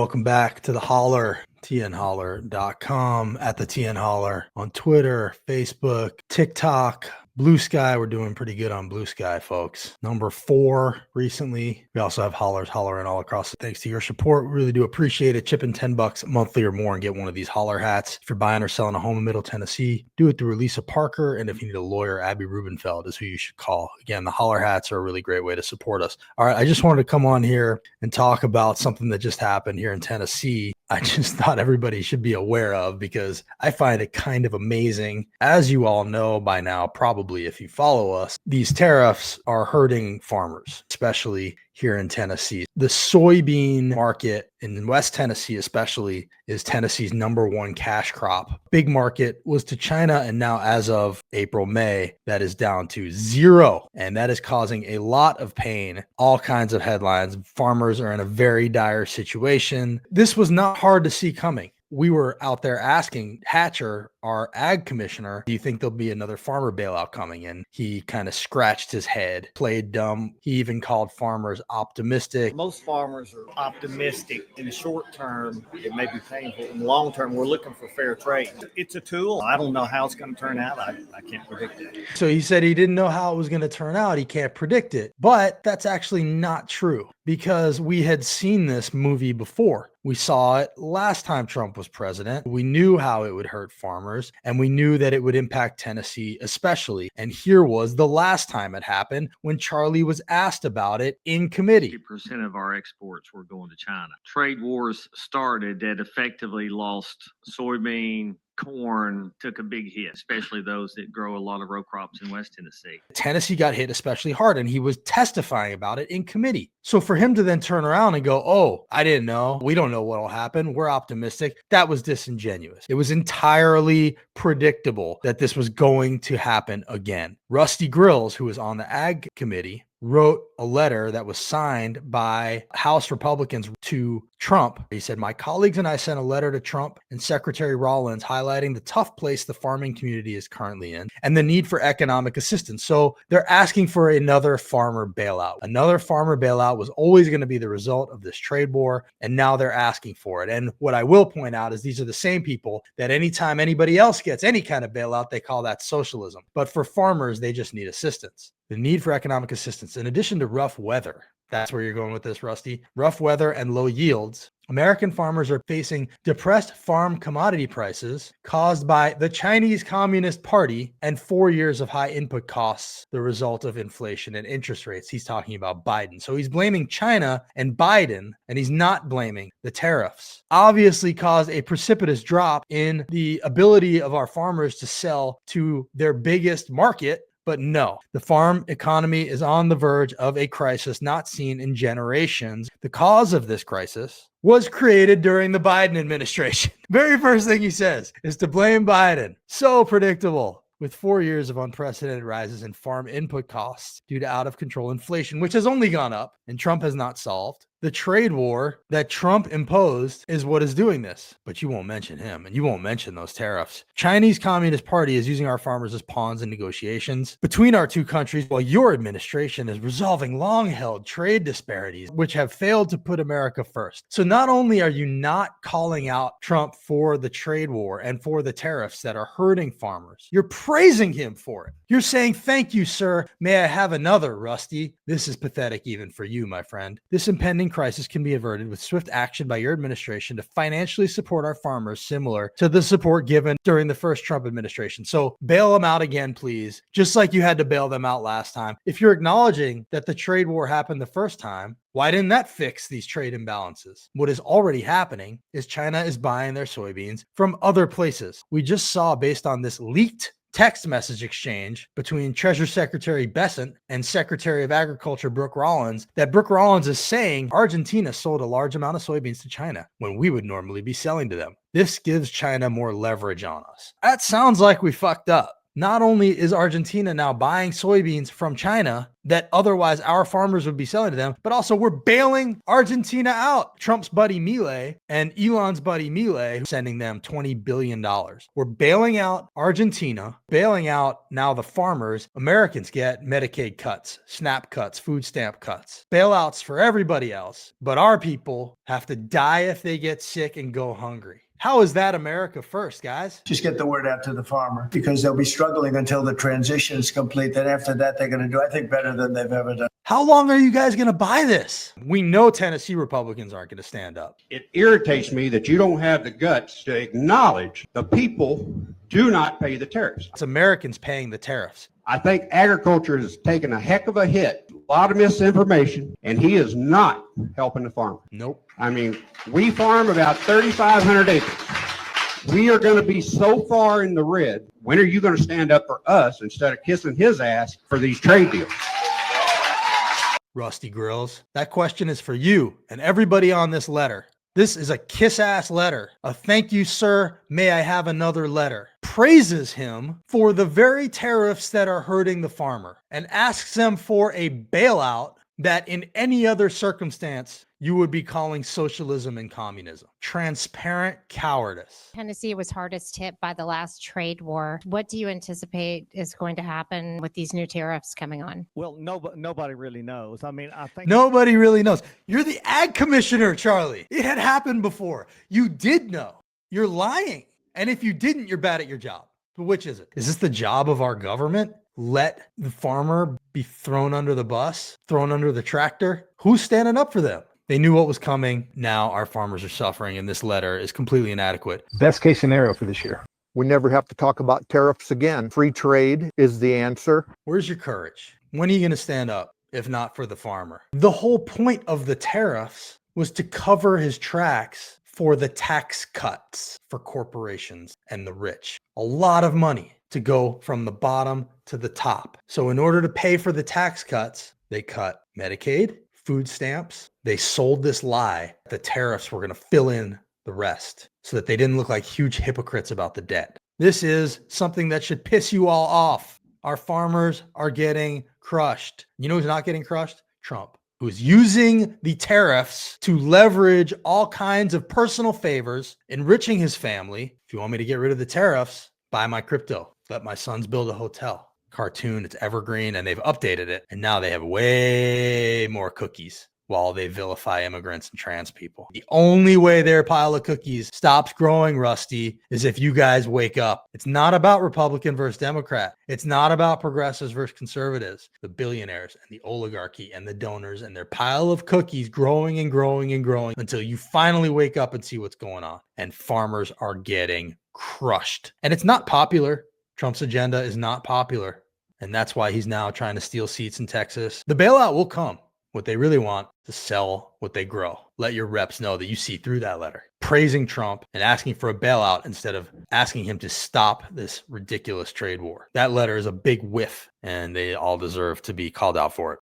Welcome back to the Holler, tnholler.com, at the tnholler on Twitter, Facebook, TikTok, Blue Sky. We're doing pretty good on Blue Sky, folks. Number 4 recently. We also have hollering all across. Thanks to your support. We really do appreciate it. Chip in $10 monthly or more and get one of these holler hats. If you're buying or selling a home in Middle Tennessee, do it through Lisa Parker. And if you need a lawyer, Abby Rubenfeld is who you should call. Again, the holler hats are a really great way to support us. All right, I just wanted to come on here and talk about something that just happened here in Tennessee. I just thought everybody should be aware of because I find it kind of amazing. As you all know by now, probably if you follow us, these tariffs are hurting farmers, especially here in Tennessee. The soybean market in West Tennessee especially is Tennessee's #1 cash crop. Big market was to China, and now as of April, May, that is down to 0. And that is causing a lot of pain, all kinds of headlines. Farmers are in a very dire situation. This was not hard to see coming. We were out there asking Hatcher, our ag commissioner, do you think there'll be another farmer bailout coming? And he kind of scratched his head, played dumb. He even called farmers optimistic. Most farmers are optimistic. In the short term, it may be painful. In the long term, we're looking for fair trade. It's a tool. I don't know how it's going to turn out. I can't predict it. So he said he didn't know how it was going to turn out. He can't predict it. But that's actually not true because we had seen this movie before. We saw it last time Trump was president. We knew how it would hurt farmers, and we knew that it would impact Tennessee especially. And here was the last time it happened when Charlie was asked about it in committee. 50% of our exports were going to China. Trade wars started that effectively lost soybean, corn, took a big hit, especially those that grow a lot of row crops in West Tennessee. Tennessee got hit especially hard, and he was testifying about it in committee. So for him to then turn around and go, oh, I didn't know. We don't know what will happen. We're optimistic. That was disingenuous. It was entirely predictable that this was going to happen again. Rusty Grills, who was on the ag committee, wrote a letter that was signed by House Republicans to Trump. He said, my colleagues and I sent a letter to Trump and Secretary Rollins highlighting the tough place the farming community is currently in and the need for economic assistance. So they're asking for another farmer bailout. Another farmer bailout was always going to be the result of this trade war, and now they're asking for it. And what I will point out is these are the same people that anytime anybody else gets any kind of bailout, they call that socialism. But for farmers, they just need assistance. The need for economic assistance, in addition to rough weather, that's where you're going with this, Rusty, rough weather and low yields. American farmers are facing depressed farm commodity prices caused by the Chinese Communist Party and 4 years of high input costs, the result of inflation and interest rates. He's talking about Biden. So he's blaming China and Biden, and he's not blaming the tariffs. Obviously caused a precipitous drop in the ability of our farmers to sell to their biggest market. But no, the farm economy is on the verge of a crisis not seen in generations. The cause of this crisis was created during the Biden administration. Very first thing he says is to blame Biden. So predictable. With 4 years of unprecedented rises in farm input costs due to out of control inflation, which has only gone up and Trump has not solved. The trade war that Trump imposed is what is doing this, but you won't mention him and you won't mention those tariffs. Chinese Communist Party is using our farmers as pawns in negotiations between our two countries while your administration is resolving long-held trade disparities, which have failed to put America first. So not only are you not calling out Trump for the trade war and for the tariffs that are hurting farmers, you're praising him for it. You're saying, thank you, sir. May I have another, Rusty? This is pathetic even for you, my friend. This impending crisis can be averted with swift action by your administration to financially support our farmers, similar to the support given during the first Trump administration. So bail them out again, please, just like you had to bail them out last time. If you're acknowledging that the trade war happened the first time, why didn't that fix these trade imbalances? What is already happening is China is buying their soybeans from other places. We just saw, based on this leaked text message exchange between Treasury Secretary Bessent and Secretary of Agriculture Brooke Rollins, that Brooke Rollins is saying Argentina sold a large amount of soybeans to China when we would normally be selling to them. This gives China more leverage on us. That sounds like we fucked up. Not only is Argentina now buying soybeans from China that otherwise our farmers would be selling to them, but also we're bailing Argentina out. Trump's buddy Milei and Elon's buddy Milei sending them $20 billion. We're bailing out Argentina, bailing out now the farmers. Americans get Medicaid cuts, SNAP cuts, food stamp cuts, bailouts for everybody else. But our people have to die if they get sick and go hungry. How is that America first, guys? Just get the word out to the farmer, because they'll be struggling until the transition is complete. Then after that, they're going to do, I think, better than they've ever done. How long are you guys going to buy this? We know Tennessee Republicans aren't going to stand up. It irritates me that you don't have the guts to acknowledge the people do not pay the tariffs. It's Americans paying the tariffs. I think agriculture has taken a heck of a hit, a lot of misinformation, and he is not helping the farmer. Nope. I mean, we farm about 3,500 acres. We are going to be so far in the red. When are you going to stand up for us instead of kissing his ass for these trade deals? Rusty Grills, that question is for you and everybody on this letter. This is a kiss-ass letter. A thank you, sir. May I have another letter? Praises him for the very tariffs that are hurting the farmer and asks them for a bailout that in any other circumstance you would be calling socialism and communism. Transparent cowardice. Tennessee was hardest hit by the last trade war. What do you anticipate is going to happen with these new tariffs coming on? Well, nobody really knows. I mean, I think Nobody really knows. You're the ag commissioner, Charlie. It had happened before. You did know. You're lying. And if you didn't, you're bad at your job. But which is it? Is this the job of our government? Let the farmer be thrown under the bus, thrown under the tractor? Who's standing up for them? They knew what was coming. Now our farmers are suffering, and this letter is completely inadequate. Best case scenario for this year. We never have to talk about tariffs again. Free trade is the answer. Where's your courage? When are you going to stand up, if not for the farmer? The whole point of the tariffs was to cover his tracks for the tax cuts for corporations and the rich. A lot of money to go from the bottom to the top. So in order to pay for the tax cuts, they cut Medicaid, food stamps. They sold this lie. The tariffs were going to fill in the rest so that they didn't look like huge hypocrites about the debt. This is something that should piss you all off. Our farmers are getting crushed. You know who's not getting crushed? Trump, who's using the tariffs to leverage all kinds of personal favors, enriching his family. If you want me to get rid of the tariffs, buy my crypto. Let my sons build a hotel. Cartoon, it's evergreen, and they've updated it. And now they have way more cookies while they vilify immigrants and trans people. The only way their pile of cookies stops growing, Rusty, is if you guys wake up. It's not about Republican versus Democrat. It's not about progressives versus conservatives. The billionaires and the oligarchy and the donors and their pile of cookies growing and growing and growing until you finally wake up and see what's going on. And farmers are getting crushed. And it's not popular. Trump's agenda is not popular. And that's why he's now trying to steal seats in Texas. The bailout will come. What they really want is to sell what they grow. Let your reps know that you see through that letter. Praising Trump and asking for a bailout instead of asking him to stop this ridiculous trade war. That letter is a big whiff, and they all deserve to be called out for it.